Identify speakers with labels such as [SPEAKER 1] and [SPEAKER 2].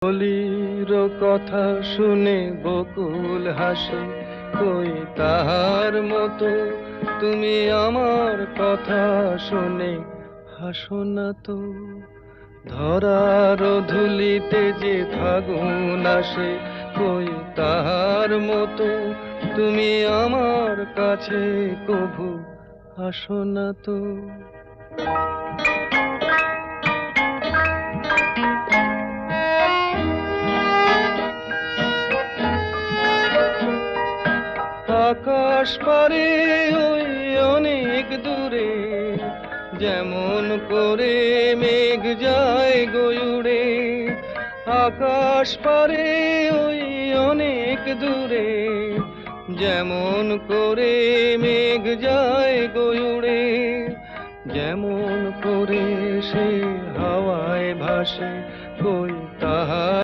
[SPEAKER 1] কলির কথা শুনে বকুল হাসে, কই তাহার মতো তুমি আমার কথা শুনে হাসো না তো। ধরার ধুলিতে যে ফাগুন আসে, কই তাহার মতো তুমি আমার কাছে কভু আসো না তো। আকাশ পারে ওই অনেক দূরে, যেমন করে মেঘ যায় গয়ুড়ে। আকাশ পারে ওই অনেক দূরে, যেমন করে মেঘ যায় গয়ুড়ে। যেমন করে সে হাওয়ায় ভাসে, কই তাহার